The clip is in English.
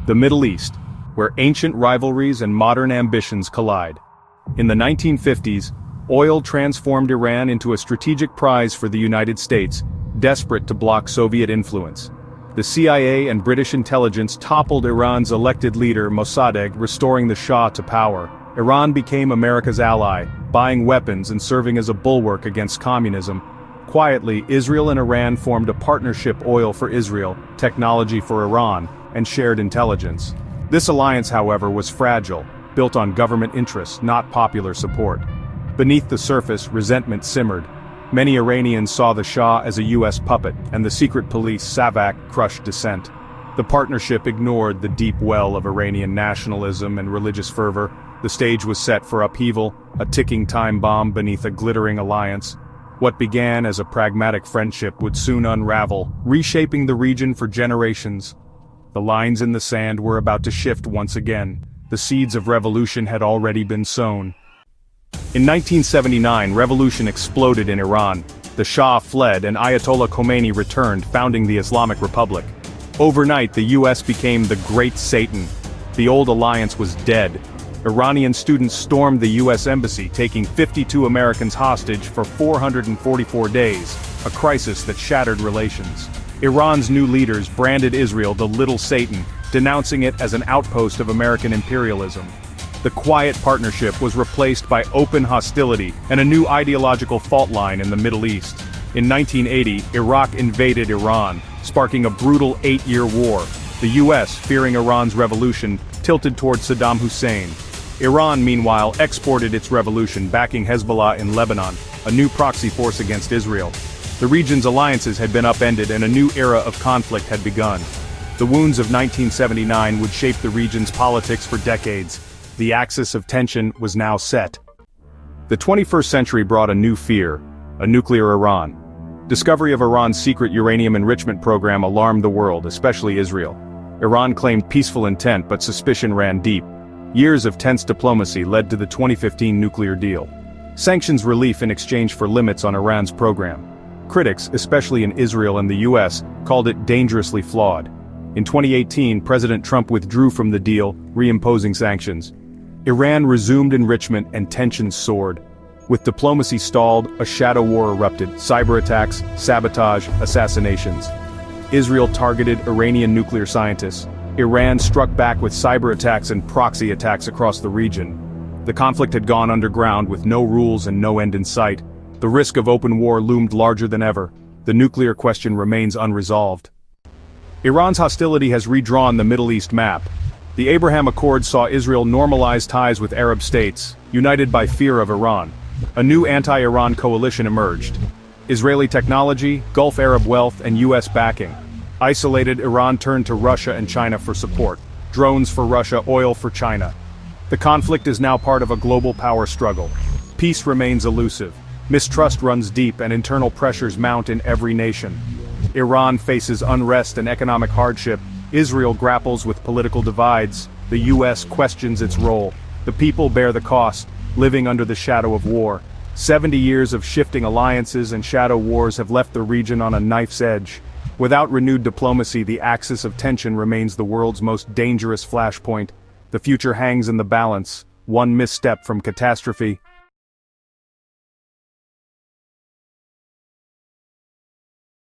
The Middle East, where ancient rivalries and modern ambitions collide. In the 1950s, oil transformed Iran into a strategic prize for the United States, desperate to block Soviet influence. The CIA and British intelligence toppled Iran's elected leader Mossadegh, restoring the Shah to power. Iran became America's ally, buying weapons and serving as a bulwark against communism. Quietly, Israel and Iran formed a partnership: oil for Israel, technology for Iran, and shared intelligence. This alliance, however, was fragile, built on government interests, not popular support. Beneath the surface, resentment simmered. Many Iranians saw the Shah as a US puppet, and the secret police Savak crushed dissent. The partnership ignored the deep well of Iranian nationalism and religious fervor. The stage was set for upheaval, a ticking time bomb beneath a glittering alliance. What began as a pragmatic friendship would soon unravel, reshaping the region for generations. The lines in the sand were about to shift once again. The seeds of revolution had already been sown. In 1979, revolution exploded in Iran. The Shah fled and Ayatollah Khomeini returned, founding the Islamic Republic. Overnight, the US became the Great Satan. The old alliance was dead. Iranian students stormed the US embassy, taking 52 Americans hostage for 444 days, a crisis that shattered relations. Iran's new leaders branded Israel the Little Satan, denouncing it as an outpost of American imperialism. The quiet partnership was replaced by open hostility and a new ideological fault line in the Middle East. In 1980, Iraq invaded Iran, sparking a brutal 8-year war. The US, fearing Iran's revolution, tilted toward Saddam Hussein. Iran, meanwhile, exported its revolution, backing Hezbollah in Lebanon, a new proxy force against Israel. The region's alliances had been upended and a new era of conflict had begun. The wounds of 1979 would shape the region's politics for decades. The axis of tension was now set. The 21st century brought a new fear: a nuclear Iran. Discovery of Iran's secret uranium enrichment program alarmed the world, especially Israel. Iran claimed peaceful intent, but suspicion ran deep. Years of tense diplomacy led to the 2015 nuclear deal. Sanctions relief in exchange for limits on Iran's program. Critics, especially in Israel and the US, called it dangerously flawed. In 2018, President Trump withdrew from the deal, reimposing sanctions. Iran resumed enrichment and tensions soared. With diplomacy stalled, a shadow war erupted: cyber attacks, sabotage, assassinations. Israel targeted Iranian nuclear scientists. Iran struck back with cyber attacks and proxy attacks across the region. The conflict had gone underground with no rules and no end in sight. The risk of open war loomed larger than ever. The nuclear question remains unresolved. Iran's hostility has redrawn the Middle East map. The Abraham Accords saw Israel normalize ties with Arab states, united by fear of Iran. A new anti-Iran coalition emerged. Israeli technology, Gulf Arab wealth, and US backing. Isolated, Iran turned to Russia and China for support. Drones for Russia, oil for China. The conflict is now part of a global power struggle. Peace remains elusive. Mistrust runs deep and internal pressures mount in every nation. Iran faces unrest and economic hardship. Israel grapples with political divides. The US questions its role. The people bear the cost, living under the shadow of war. 70 years of shifting alliances and shadow wars have left the region on a knife's edge. Without renewed diplomacy, the axis of tension remains the world's most dangerous flashpoint. The future hangs in the balance, one misstep from catastrophe,